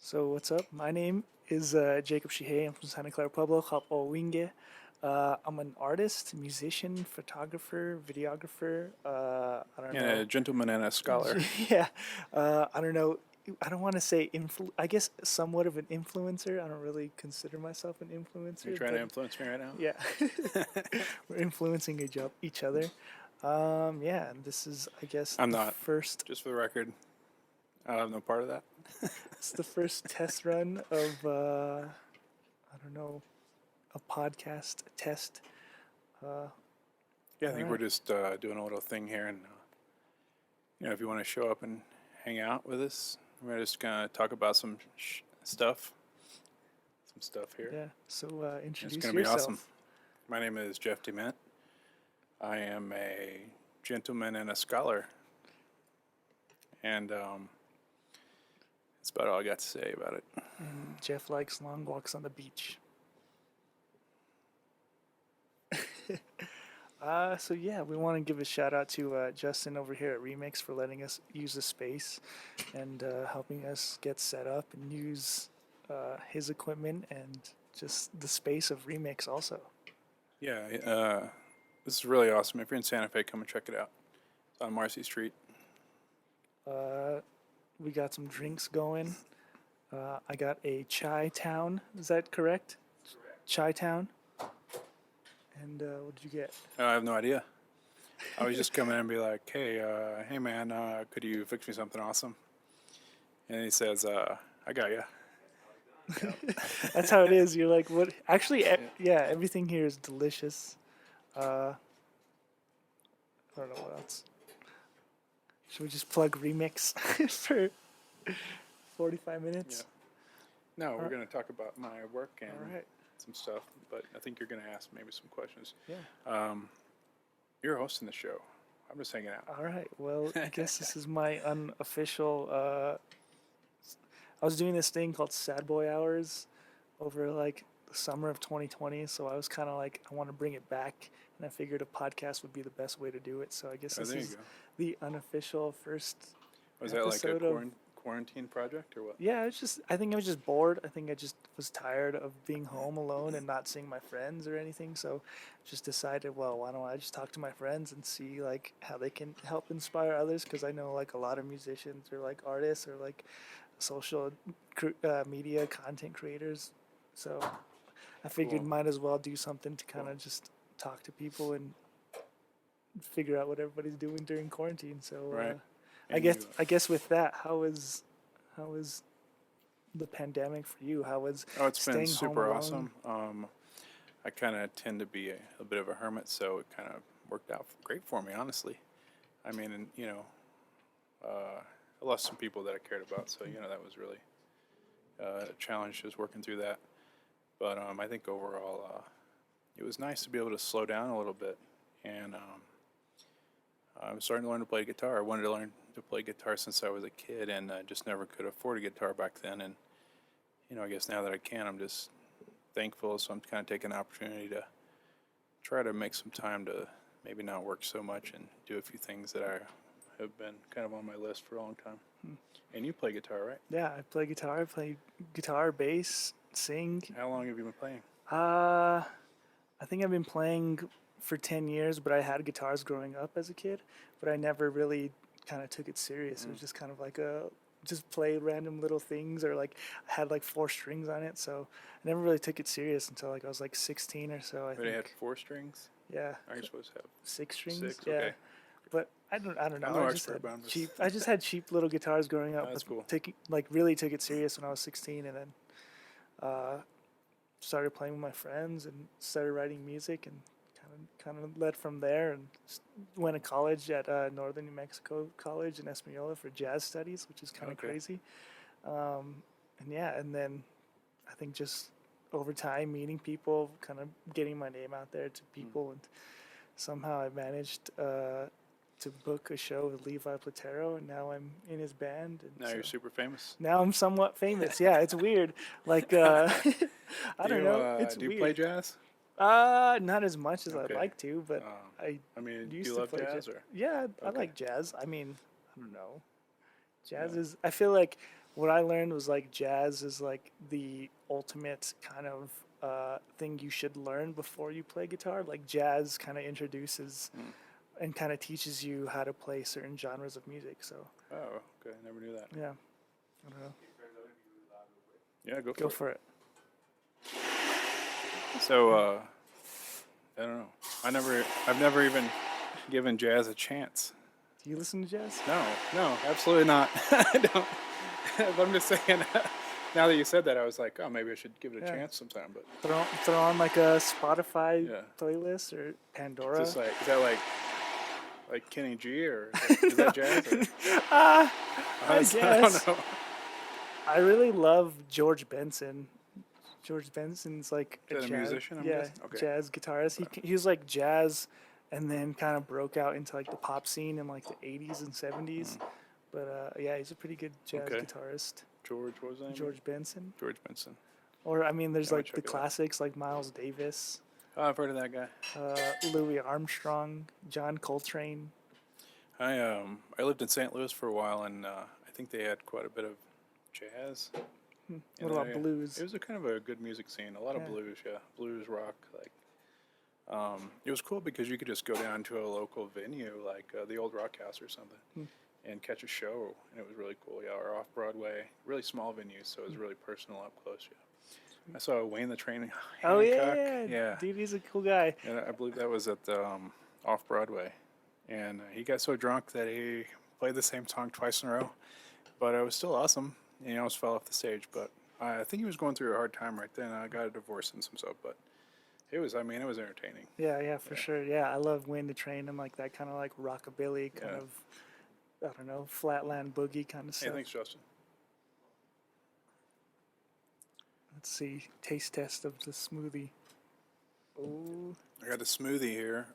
So what's up? My name is Jacob Shije. I'm from Santa Clara Pueblo, Winge. I'm an artist, musician, photographer, videographer. I don't And know. a gentleman and a scholar. Yeah. I don't know. I don't want to say I guess somewhat of an influencer. I don't really consider myself an You're influencer, trying to but influence me right now? yeah, we're influencing each other. Yeah, and this is, I guess, I'm the not. first. Just for the record, I have no part of that. It's the first test run of I don't know, a podcast test. Yeah, I All think we're right. just doing a little thing here. And, if you want to show up and hang out with us, we're just going to talk about some stuff. Some stuff here. Yeah. So It's introduce going to be awesome. yourself. My name is Jeff DeMent. I am a gentleman and a scholar. And that's about all I got to say about it. And Jeff likes long walks on the beach. So yeah, we want to give a shout out to Justin over here at Remix for letting us use the space and helping us get set up and use his equipment and just the space of Remix also. Yeah, this is really awesome. If you're in Santa Fe, come and check it out. It's on Marcy Street. Uh, we got some drinks going. I got a Chai Town. Is that correct? Chai Town. And what did you get? I have no idea. I was just coming in and be like, hey man, could you fix me something awesome? And he says, I got you. That's how it is. You're like, what? Actually, yeah, everything here is delicious. I don't know what else. Should we just plug Remix for 45 minutes? No, we're going to talk about my work and All right. some stuff, but I think you're going to ask maybe some questions. Yeah. You're hosting the show. I'm just hanging out. All right. Well, I guess this is my unofficial. I was doing this thing called Sad Boy Hours over like the summer of 2020. So I was kind of like, I want to bring it back, and I figured a podcast would be the best way to do it. So I guess this is the unofficial first. Was that like a quarantine project or what? Yeah, it's just. I think I was just bored. I think I just was tired of being home alone and not seeing my friends or anything. So, just decided, well, why don't I just talk to my friends and see like how they can help inspire others? Because I know like a lot of musicians or like artists or like social media content creators. So, I figured might as well do something to kind of just talk to people and figure out what everybody's doing during quarantine. So, right. I guess with that, how was the pandemic for you? How was it's been staying super home awesome. I kind of tend to be a bit of a hermit, so it kind of worked out great for me, honestly. I mean, and, I lost some people that I cared about, so that was really a challenge, just working through that. But I think overall, it was nice to be able to slow down a little bit, and I'm starting to learn to play guitar. I wanted to learn to play guitar since I was a kid, and just never could afford a guitar back then. And I guess now that I can, I'm just thankful. So I'm kind of taking the opportunity to try to make some time to maybe not work so much and do a few things that I have been kind of on my list for a long time. And you play guitar, right? Yeah, I play guitar. I play guitar, bass, sing. How long have you been playing? I think I've been playing for 10 years, but I had guitars growing up as a kid, but I never really kind of took it serious. It was just kind of like just play random little things, or like I had like 4 strings on it, so I never really took it serious until like I was like 16 or so. I think. It had 4 strings? Yeah. Are you supposed to have 6 strings? 6? Yeah. Okay. But I don't know. I'm no expert, I just had cheap little guitars growing up. That's cool. Really took it serious when I was 16, and then started playing with my friends and started writing music, and kind of led from there, and went to college at Northern New Mexico College in Espanola for jazz studies, which is kind of crazy. And then I think just over time meeting people, kind of getting my name out there to people, and somehow I managed to book a show with Levi Platero, and now I'm in his band. And now you're super famous. Now I'm somewhat famous. Yeah, it's weird. Like I don't know. It's do you weird. play jazz? Not as much as I'd like to, but I mean, used do you to love play jazz? Or? Yeah, I like jazz. I mean, I don't know. Jazz is. I feel like what I learned was like jazz is like the ultimate kind of thing you should learn before you play guitar. Like jazz kind of introduces Mm. and kind of teaches you how to play certain genres of music. So Oh, okay. Never knew that. yeah, I don't know. Yeah, go for Go it. for it. So, I don't know. I've never even given jazz a chance. Do you listen to jazz? No, absolutely not. I don't. I'm just saying. Now that you said that, I was like, oh, maybe I should give it a Yeah. chance sometime. But Throw on like a Spotify yeah, playlist or Pandora. just like, is that like Kenny G or is that jazz? Or? I I guess. don't know. I really love George Benson. George Benson's like Is that a jazz, musician, I'm yeah, guessing? Okay. jazz guitarist. He was like jazz, and then kind of broke out into like the pop scene in like the 80s and 70s. But yeah, he's a pretty good jazz Okay. guitarist. George, what was that? George Benson. George Benson. Or I mean, there's Yeah, I'll like check the it out. classics like Miles Davis, Oh, I've heard of that guy. Louis Armstrong, John Coltrane. I lived in St. Louis for a while, and I think they had quite a bit of jazz. in What that about area. blues? It was a kind of a good music scene. A lot of Yeah. blues, yeah, blues rock. Like, it was cool because you could just go down to a local venue like the Old Rock House or something, and catch a show, and it was really cool. Yeah, or off Broadway, really small venues, so it was really personal up close. Yeah, I saw Wayne the Train. Oh Hancock, yeah, dude, he's a cool guy. And I believe that was at the off Broadway, and he got so drunk that he played the same song twice in a row. But it was still awesome. And he almost fell off the stage. But I think he was going through a hard time right then. I got a divorce and some stuff. But it was entertaining. Yeah, for sure. Yeah, I love Wind the Train and like that kind of like rockabilly kind Yeah. of, I don't know, flatland boogie kind of Hey, stuff. thanks, Justin. Let's see, taste test of the smoothie. Oh, I got a smoothie here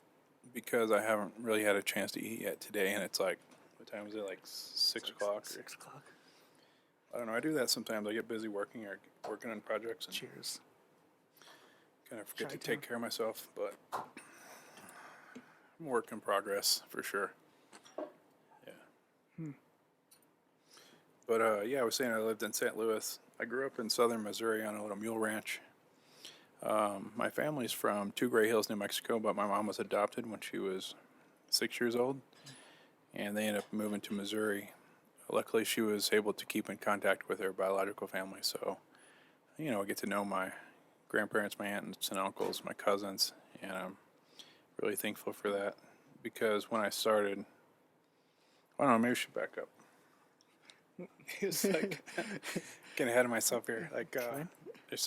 because I haven't really had a chance to eat yet today. And it's like, what time is it? Like 6 o'clock? Or, 6 o'clock. I don't know. I do that sometimes. I get busy working or working on projects and Cheers. kind of forget to Chi-town. take care of myself. But I'm a work in progress for sure. Yeah. But yeah, I was saying I lived in St. Louis. I grew up in southern Missouri on a little mule ranch. My family's from Two Gray Hills, New Mexico, but my mom was adopted when she was 6 years old, and they ended up moving to Missouri. Luckily, she was able to keep in contact with her biological family, so I get to know my grandparents, my aunts and uncles, my cousins, and I'm really thankful for that because when I started, I don't know, maybe I should back up. It's like getting ahead of myself here. Like, there's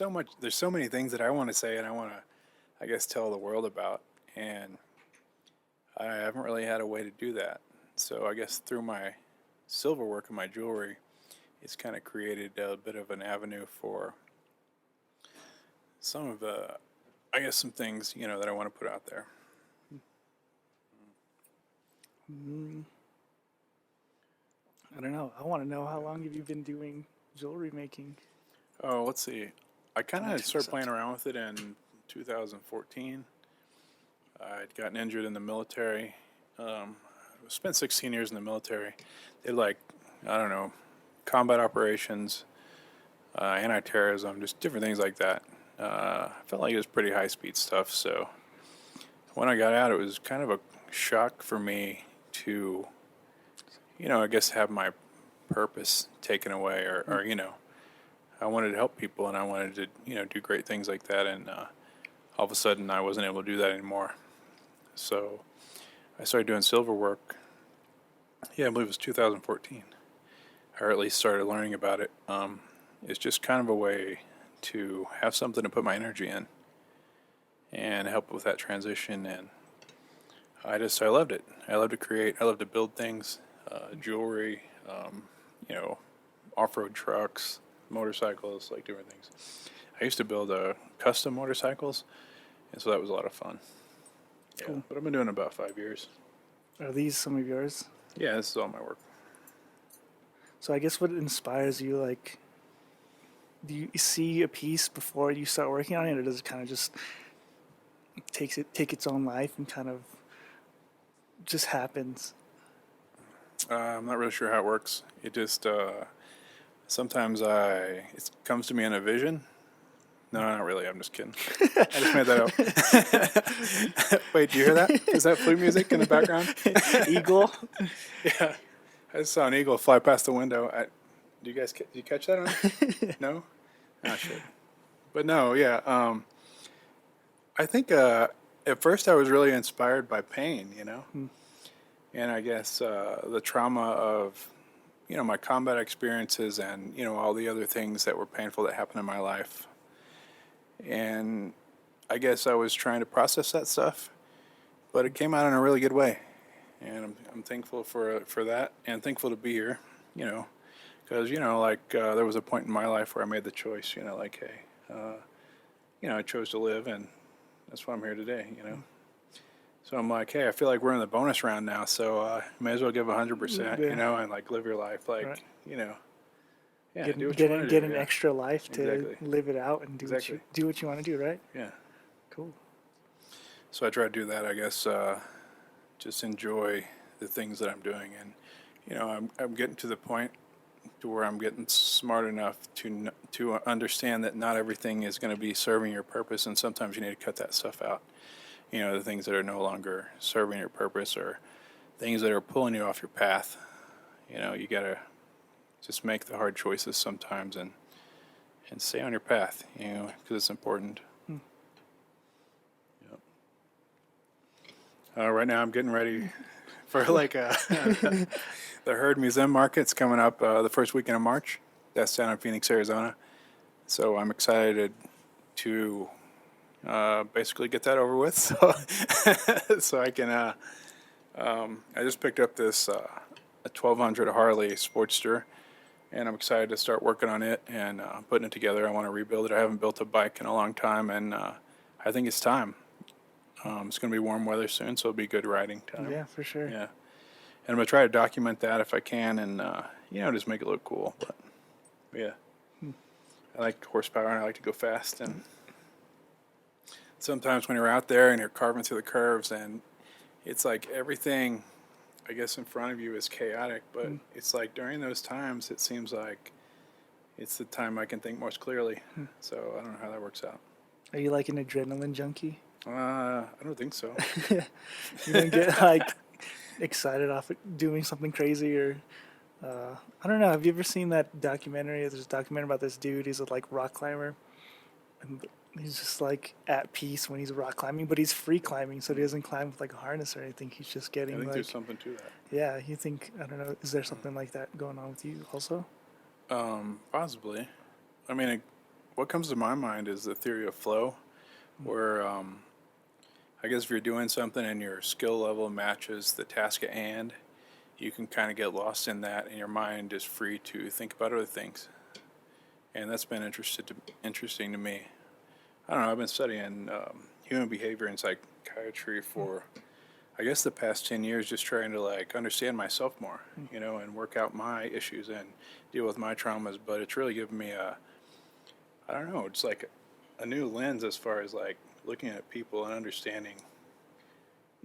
so many things that I want to say and I want to, I guess, tell the world about, and I haven't really had a way to do that. So I guess through my silver work and my jewelry, it's kind of created a bit of an avenue for some of the, I guess, some things that I want to put out there. I don't know. I want to know, how long have you been doing jewelry making? Oh, let's see. I kind of started playing around with it in 2014. I'd gotten injured in the military. Spent 16 years in the military. Did I don't know, combat operations, anti-terrorism, just different things like that. I felt like it was pretty high-speed stuff. So when I got out, it was kind of a shock for me to, I guess have my purpose taken away, or I wanted to help people and I wanted to, do great things like that. And all of a sudden, I wasn't able to do that anymore. So I started doing silver work. Yeah, I believe it was 2014. Or at least started learning about it. It's just kind of a way to have something to put my energy in and help with that transition. And I loved it. I love to create. I love to build things, jewelry, off-road trucks, motorcycles, like different things. I used to build custom motorcycles, and so that was a lot of fun. Yeah, Cool. but I've been doing it about 5 years. Are these some of yours? Yeah, this is all my work. So I guess what inspires you, like, do you see a piece before you start working on it, or does it kind of just take its own life and kind of just happens? I'm not really sure how it works. It just Sometimes it comes to me in a vision. No, not really. I'm just kidding. I just made that up. Wait, do you hear that? Is that flute music in the background? Eagle. Yeah. I just saw an eagle fly past the window. Do you catch that on? No? Oh, shit. But no, yeah. I think at first I was really inspired by pain, and I guess the trauma of, my combat experiences and, all the other things that were painful that happened in my life. And I guess I was trying to process that stuff, but it came out in a really good way. And I'm thankful for that, and thankful to be here, because, there was a point in my life where I made the choice, hey, I chose to live, and that's why I'm here today, So I'm like, hey, I feel like we're in the bonus round now, so may as well give 100%, and live your life, Right. Yeah, do what get you want to get do. an Yeah. extra life to Exactly. live it out and do Exactly. what you want to do, right? Yeah. Cool. So I try to do that, I guess, just enjoy the things that I'm doing, and I'm getting to the point to where I'm getting smart enough to understand that not everything is going to be serving your purpose, and sometimes you need to cut that stuff out. The things that are no longer serving your purpose, or things that are pulling you off your path. You gotta just make the hard choices sometimes, and stay on your path. Because it's important. Yep. Right now, I'm getting ready for the Herd Museum Market's coming up the first weekend of March. That's down in Phoenix, Arizona. So I'm excited to basically get that over with. So, so I can. I just picked up this a 1200 Harley Sportster, and I'm excited to start working on it and putting it together. I want to rebuild it. I haven't built a bike in a long time, and I think it's time. It's going to be warm weather soon, so it'll be good riding time. Yeah, for sure. Yeah. And I'm going to try to document that if I can, and, just make it look cool. But, yeah. I like horsepower, and I like to go fast. And sometimes when you're out there and you're carving through the curves, and it's like everything, I guess, in front of you is chaotic, but it's like during those times, it seems like it's the time I can think most clearly. So I don't know how that works out. Are you like an adrenaline junkie? I don't think so. You don't get like excited off doing something crazy, or I don't know. Have you ever seen that documentary? There's a documentary about this dude. He's a rock climber, and he's just like at peace when he's rock climbing, but he's free climbing, so he doesn't climb with like a harness or anything. He's just getting I think there's something to that. Yeah, you think, I don't know, is there something like that going on with you also? Possibly. I mean, what comes to my mind is the theory of flow, where I guess if you're doing something and your skill level matches the task at hand, you can kind of get lost in that, and your mind is free to think about other things. And that's been interesting to me. I don't know, I've been studying human behavior and psychiatry for, I guess, the past 10 years, just trying to understand myself more, and work out my issues and deal with my traumas. But it's really given me I don't know, it's like a new lens as far as looking at people and understanding,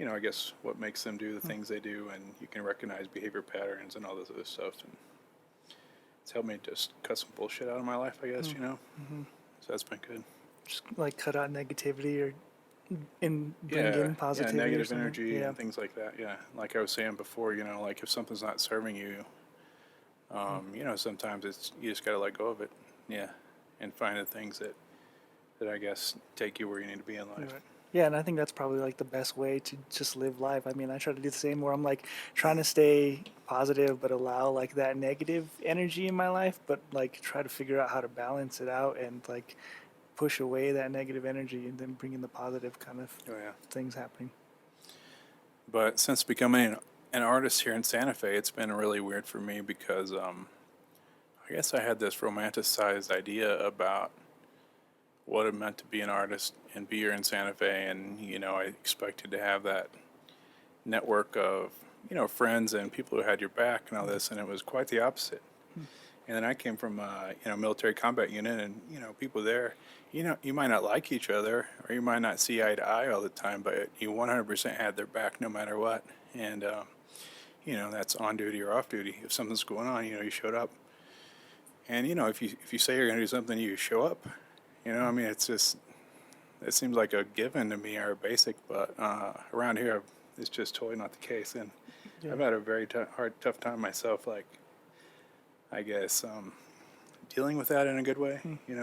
I guess what makes them do the things they do, and you can recognize behavior patterns and all this other stuff. And it's helped me just cut some bullshit out of my life, I guess, So that's been good. Just cut out negativity or bring in positivity. Yeah, or negative something. energy and things like that. Yeah, like I was saying before, if something's not serving you, sometimes you just got to let go of it. Yeah, and find the things that I guess take you where you need to be in life. Right. Yeah, and I think that's probably the best way to just live life. I mean, I try to do the same, where I'm trying to stay positive but allow that negative energy in my life, but try to figure out how to balance it out and push away that negative energy and then bring in the positive kind of things happening. But since becoming an artist here in Santa Fe, it's been really weird for me because I guess I had this romanticized idea about what it meant to be an artist and be here in Santa Fe, and I expected to have that network of friends and people who had your back and all this, and it was quite the opposite. And then I came from a military combat unit, and people there, you might not like each other or you might not see eye to eye all the time, but you 100% had their back no matter what. And that's on duty or off duty. If something's going on, you showed up. And if you say you're going to do something, you show up. I mean, it seems like a given to me or a basic, but around here, it's just totally not the case. And Yeah. I've had a very tough time myself. Like, I guess dealing with that in a good way.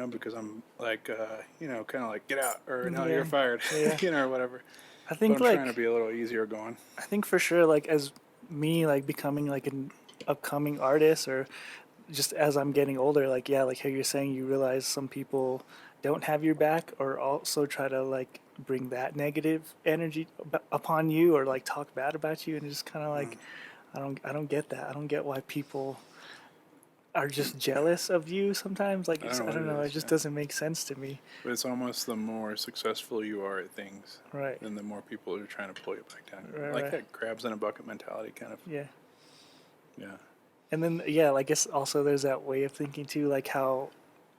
Because I'm like, kind of like get out or no, you're Yeah. fired, Yeah. or whatever. I But think I'm trying to like be a little easier going. I think for sure like as me like becoming like an upcoming artist or just as I'm getting older, like yeah, like how you're saying, you realize some people don't have your back, or also try to like bring that negative energy upon you, or like talk bad about you, and just kind of like, I don't get that. I don't get why people are just jealous of you sometimes. Like I don't know I what don't it know, it is. just Yeah. doesn't make sense to me. But it's almost the more successful you are at things, Right. then the more people are trying to pull you back down. Right. Like Right. that crabs in a bucket mentality, kind of. Yeah. Yeah. And then yeah, like, I guess also there's that way of thinking too, like how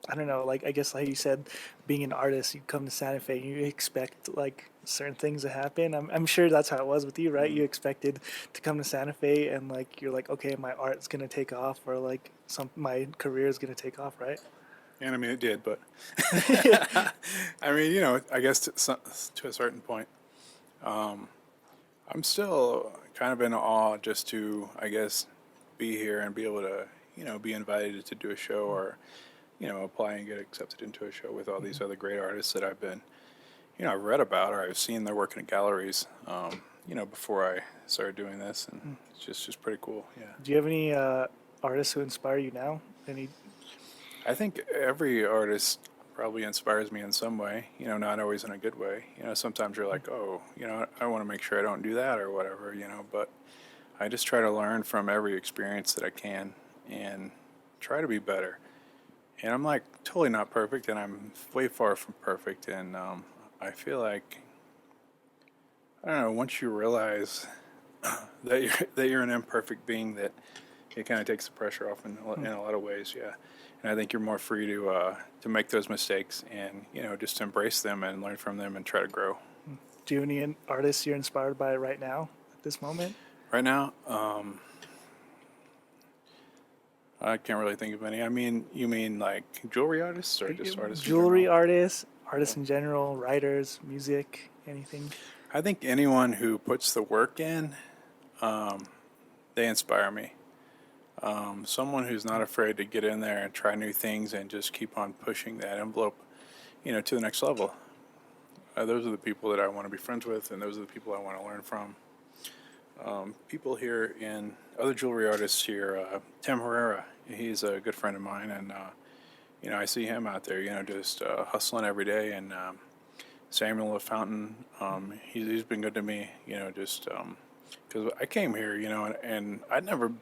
I don't know, like I guess like you said, being an artist, you come to Santa Fe, you expect like certain things to happen. I'm sure that's how it was with you, right? You expected to come to Santa Fe and like you're like, okay, my art's gonna take off, or like my career is gonna take off, right? And I mean, it did, but I mean, I guess to a certain point, I'm still kind of in awe just to, I guess, be here and be able to, be invited to do a show or, apply and get accepted into a show with all these other great artists that I've been, I've read about or I've seen their work in galleries, before I started doing this, and it's just pretty cool. Yeah. Do you have any artists who inspire you now? Any? I think every artist probably inspires me in some way, not always in a good way. Sometimes you're like, oh, I want to make sure I don't do that or whatever, but I just try to learn from every experience that I can and try to be better. And I'm like totally not perfect, and I'm way far from perfect. And I feel like, I don't know, once you realize that you're an imperfect being, that it kind of takes the pressure off in a lot of ways, yeah. And I think you're more free to make those mistakes and just embrace them and learn from them and try to grow. Do you have any artists you're inspired by right now at this moment? Right now, I can't really think of any. I mean, you mean like jewelry artists or just artists in Jewelry general? artists in general, writers, music, anything. I think anyone who puts the work in, they inspire me. Someone who's not afraid to get in there and try new things and just keep on pushing that envelope, to the next level. Those are the people that I want to be friends with, and those are the people I want to learn from. People here in other jewelry artists here, Tim Herrera, he's a good friend of mine, and I see him out there, just hustling every day. And Samuel LaFountain, he's been good to me, just because I came here, and I'd never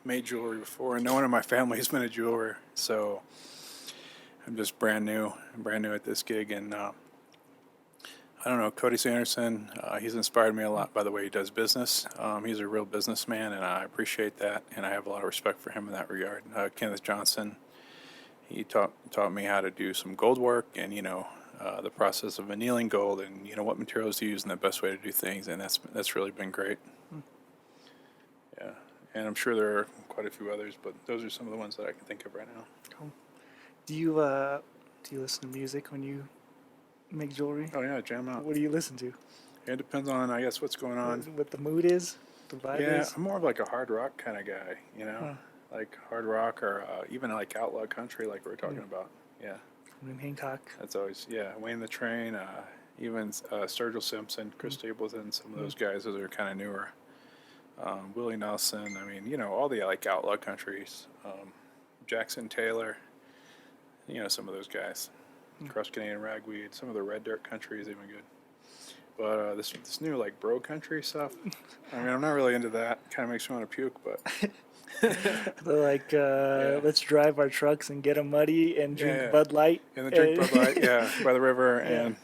made jewelry before, and no one in my family has been a jeweler, so I'm just brand new at this gig. And I don't know, Cody Sanderson, he's inspired me a lot by the way he does business. He's a real businessman, and I appreciate that, and I have a lot of respect for him in that regard. Kenneth Johnson, he taught me how to do some gold work, and the process of annealing gold, and what materials to use and the best way to do things, and that's really been great. Yeah, and I'm sure there are quite a few others, but those are some of the ones that I can think of right now. Cool. Do you listen to music when you make jewelry? Oh yeah, jam out. What do you listen to? It depends on, I guess, what's going on. What the mood is, the vibe Yeah, is. I'm more of like a hard rock kind of guy, like hard rock or even like outlaw country, like we were talking about. Yeah, From Hancock. that's always Wayne the Train, even Sturgill Simpson, Chris Stapleton, some of those guys. Those are kind of newer. Willie Nelson. I mean, all the like outlaw countries. Jackson Taylor. Some of those guys. Cross Canadian Ragweed. Some of the red dirt country is even good. But this new like bro country stuff. I mean, I'm not really into that. Kind of makes me want to puke, but. They're like, let's drive our trucks and get them muddy and drink Bud Light. And then drink Bud Light, by the river, and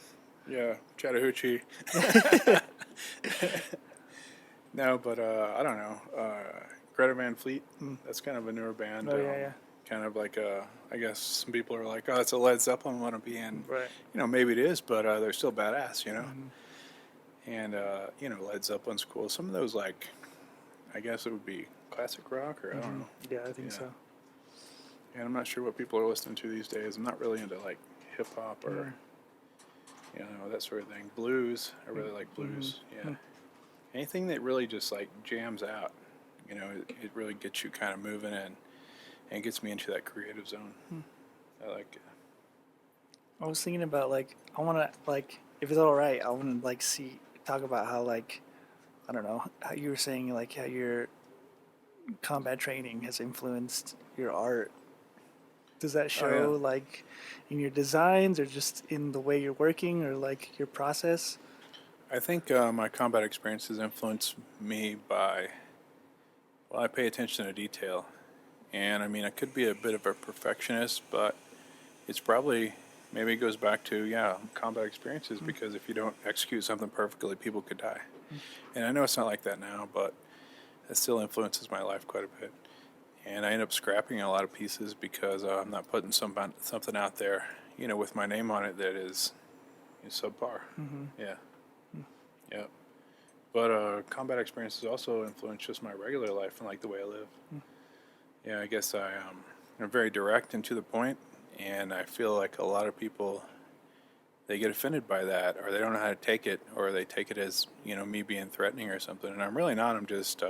Chattahoochee. No, but I don't know. Greta Van Fleet, that's kind of a newer band. Oh, yeah. Kind of like I guess some people are like, oh, it's a Led Zeppelin want to be in. Right. Maybe it is, but they're still badass, And, Led Zeppelin's cool. Some of those, like, I guess it would be classic rock, or I don't know. Yeah, I think so. And I'm not sure what people are listening to these days. I'm not really into like hip hop or that sort of thing. Blues, I really like blues. Yeah, anything that really just like jams out. It really gets you kind of moving and gets me into that creative zone. I like it. I was thinking about like I want to like if it's all right, I want to like talk about how like I don't know how you were saying like how your combat training has influenced your art. Does that show like in your designs or just in the way you're working or like your process? I think my combat experiences influence me by, well, I pay attention to detail. And I mean, I could be a bit of a perfectionist, but it's probably, maybe it goes back to, combat experiences, because if you don't execute something perfectly, people could die. And I know it's not like that now, but it still influences my life quite a bit. And I end up scrapping a lot of pieces because I'm not putting something out there, with my name on it that is subpar. Yeah. Yeah. But combat experiences also influence just my regular life and like the way I live. Yeah, I guess I'm very direct and to the point, and I feel like a lot of people, they get offended by that, or they don't know how to take it, or they take it as me being threatening or something. And I'm really not. I'm just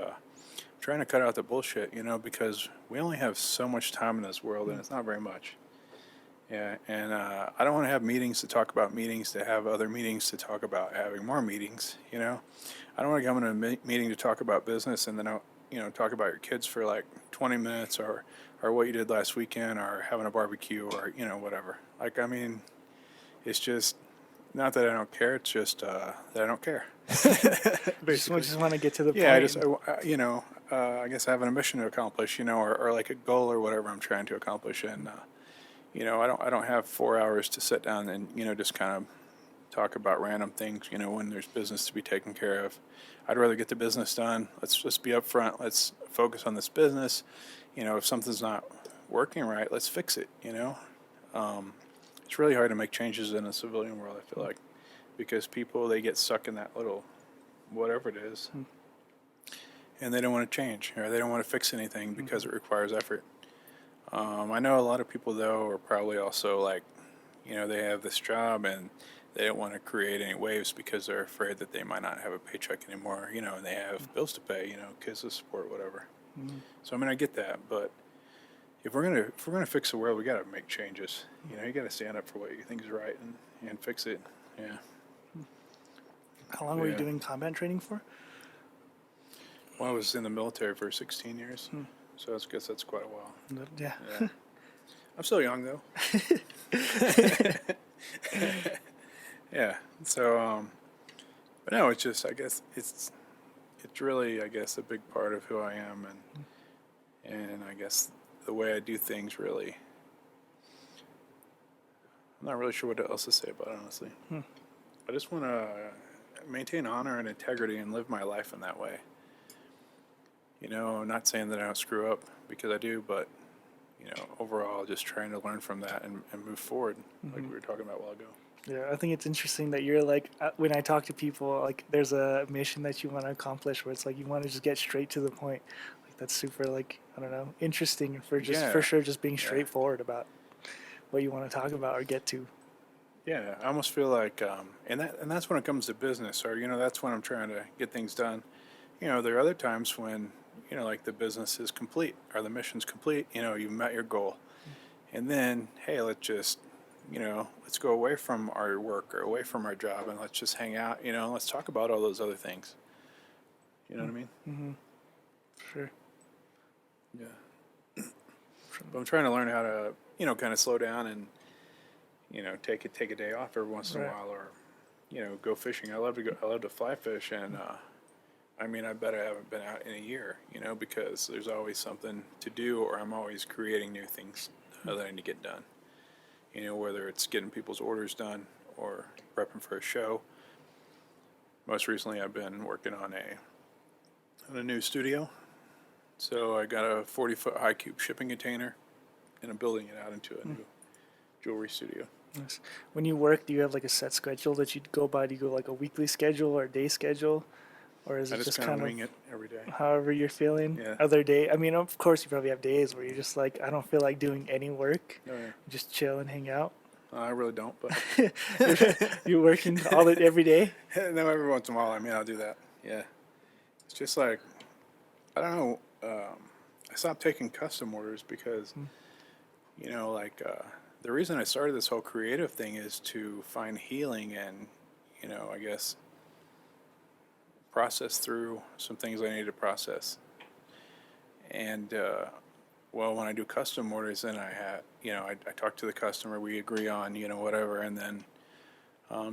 trying to cut out the bullshit, because we only have so much time in this world, and it's not very much. Yeah, and I don't want to have meetings to talk about meetings to have other meetings to talk about having more meetings. I don't want to come in a meeting to talk about business and then talk about your kids for like 20 minutes or what you did last weekend or having a barbecue or whatever. Like, I mean, it's just not that I don't care. It's just that I don't care. Basically, just want to get to the point. Yeah, I guess I have a mission to accomplish, or like a goal or whatever I'm trying to accomplish, and I don't have 4 hours to sit down and just kind of talk about random things, when there's business to be taken care of. I'd rather get the business done. Let's just be upfront. Let's focus on this business. If something's not working right, let's fix it. It's really hard to make changes in the civilian world, I feel like, because people, they get stuck in that little whatever it is, and they don't want to change, or they don't want to fix anything because it requires effort. I know a lot of people, though, are probably also like, they have this job and they don't want to create any waves because they're afraid that they might not have a paycheck anymore, and they have bills to pay, kids to support, whatever. So I mean, I get that, but if we're gonna fix the world, we got to make changes. You got to stand up for what you think is right and fix it. Yeah. How long were you doing combat training for? Well, I was in the military for 16 years, so I guess that's quite a while. Yeah. I'm still young though. Yeah. So, but no, it's just, I guess it's really, I guess, a big part of who I am, and I guess the way I do things really. I'm not really sure what else to say about it, honestly. I just want to maintain honor and integrity and live my life in that way. I'm not saying that I don't screw up, because I do, but overall, just trying to learn from that and move forward, like we were talking about a while ago. Yeah, I think it's interesting that you're like, when I talk to people, like there's a mission that you want to accomplish where it's like you want to just get straight to the point. Like that's super, like, I don't know, interesting for sure just being straightforward about what you want to talk about or get to. Yeah, I almost feel like, and that's when it comes to business, or that's when I'm trying to get things done. There are other times when like the business is complete or the mission's complete. You've met your goal, and then hey, let's just let's go away from our work or away from our job and let's just hang out. Let's talk about all those other things. You know what I mean? Mm-hmm. Sure. Yeah. But I'm trying to learn how to kind of slow down and take a day off every once in a while, or go fishing. I love to fly fish, and I mean, I bet I haven't been out in a year, because there's always something to do, or I'm always creating new things that I need to get done. Whether it's getting people's orders done or prepping for a show. Most recently, I've been working on a new studio. So I got a 40-foot high cube shipping container, and I'm building it out into a new jewelry studio. Nice. When you work, do you have like a set schedule that you go by? Do you go like a weekly schedule or a day schedule? or is I it just just kind of kind of wing it every day. however you're feeling? Yeah. Other day, I mean, of course, you probably have days where you're just like, I don't feel like doing any work, Oh yeah. just chill and hang out. I really don't, but You're working every day. no, every once in a while, I mean, I'll do that. Yeah. It's just like, I don't know. I stopped taking custom orders because, like, the reason I started this whole creative thing is to find healing and, I guess process through some things I need to process. And, well, when I do custom orders, then I have, I talk to the customer, we agree on, whatever. And then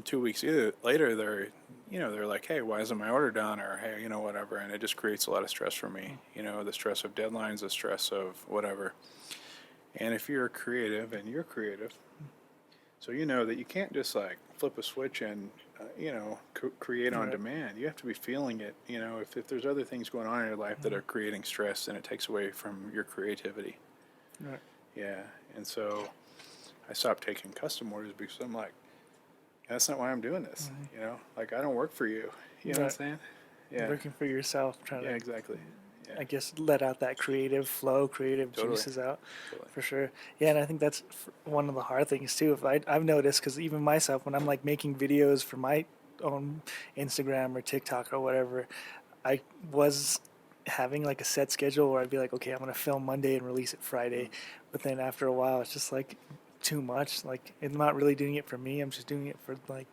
2 weeks later, they're like, hey, why isn't my order done? Or, hey, whatever. And it just creates a lot of stress for me, the stress of deadlines, the stress of whatever. And if you're creative and you're creative, so you know that you can't just like flip a switch and, create on Right. demand. You have to be feeling it. If there's other things going on in your life that are creating stress, then it takes away from your creativity. Right. Yeah. And so I stopped taking custom orders because I'm like, that's not why I'm doing this. Like I don't work for you. You know what I'm Right. saying? Yeah. Working for yourself, trying Yeah, to, exactly. Yeah. I guess, let out that creative flow, creative Totally. juices out. Totally. For sure. Yeah, and I think that's one of the hard things too. If I've noticed, because even myself, when I'm like making videos for my own Instagram or TikTok or whatever, I was having like a set schedule where I'd be like, okay, I'm gonna film Monday and release it Friday, but then after a while, it's just like too much. Like I'm not really doing it for me. I'm just doing it for like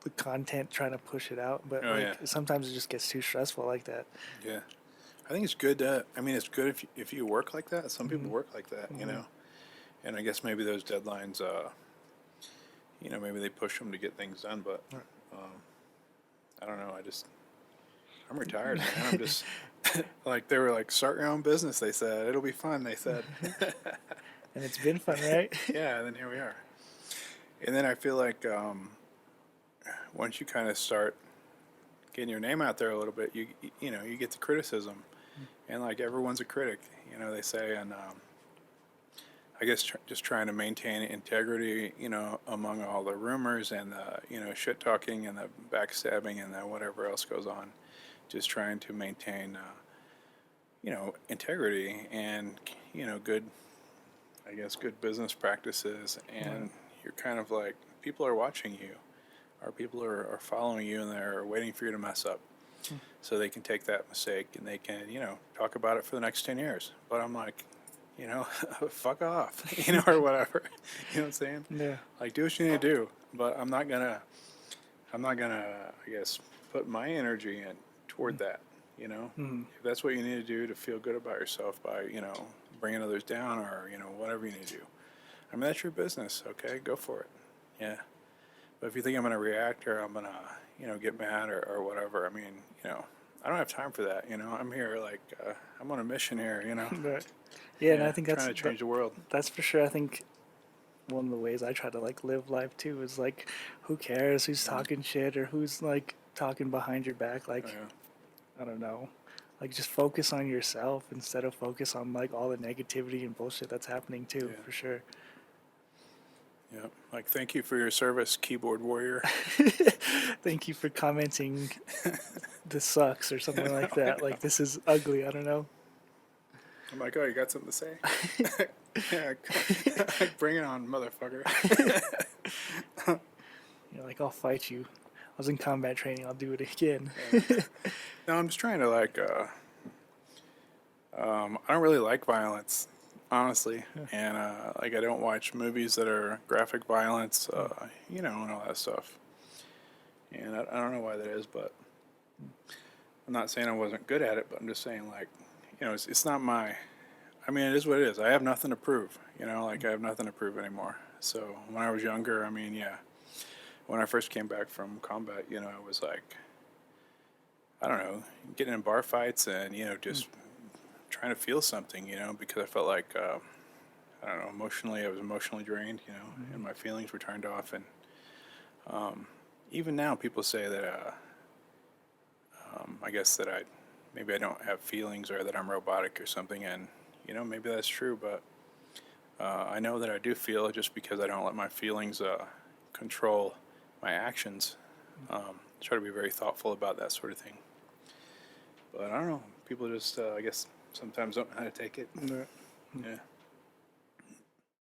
the content, trying to push it out. But Oh, like yeah. sometimes it just gets too stressful like that. Yeah. I think it's good. I mean, it's good if you work like that. Some people work like that, And I guess maybe those deadlines, maybe they push them to get things done. But I don't know. I'm retired, man. I'm just like they were like, start your own business. They said it'll be fun. They said, And it's been fun, right? yeah. And then here we are. And then I feel like once you kind of start getting your name out there a little bit, you get the criticism, and like everyone's a critic, they say, and I guess just trying to maintain integrity, among all the rumors and the shit talking and the backstabbing and the whatever else goes on, just trying to maintain integrity and good, I guess, good business practices, and you're kind of like people are watching you. Or people are following you and they're waiting for you to mess up so they can take that mistake and they can, talk about it for the next 10 years. But I'm like, fuck off, or whatever. You know what I'm saying? Yeah. Like, do what you need to do. But I'm not gonna, I guess, put my energy in toward that, Mm-hmm. If that's what you need to do to feel good about yourself by, bringing others down or, whatever you need to do. I mean, that's your business, okay? Go for it. Yeah. But if you think I'm going to react or I'm going to, get mad or whatever, I mean, I don't have time for that. I'm here like I'm on a mission here. Right. Yeah, and I think that's trying to change the world. That's for sure. I think one of the ways I try to like live life too is like, who cares who's talking shit or who's like talking behind your back? Like, I don't know. Like just focus on yourself instead of focus on like all the negativity and bullshit that's happening too. Yeah. For sure. Yeah. Like, thank you for your service, keyboard warrior. Thank you for commenting. This sucks or something like that. Like this is ugly. I don't know. I'm like, oh, you got something to say? Yeah. Bring it on, motherfucker. You're like, I'll fight you. I was in combat training. I'll do it again. No, I'm just trying to like. I don't really like violence, honestly, and like I don't watch movies that are graphic violence, and all that stuff. And I don't know why that is, but I'm not saying I wasn't good at it, but I'm just saying like, it's not my. I mean, it is what it is. I have nothing to prove, like I have nothing to prove anymore. So when I was younger, I mean, yeah, when I first came back from combat, I was like, I don't know, getting in bar fights and just trying to feel something, because I felt like, I don't know, I was emotionally drained, and my feelings were turned off. And even now people say that, I guess that maybe I don't have feelings or that I'm robotic or something. And, maybe that's true, but I know that I do feel just because I don't let my feelings control my actions. Try to be very thoughtful about that sort of thing. But I don't know. People just, I guess, sometimes don't know how to take it. Right. Yeah.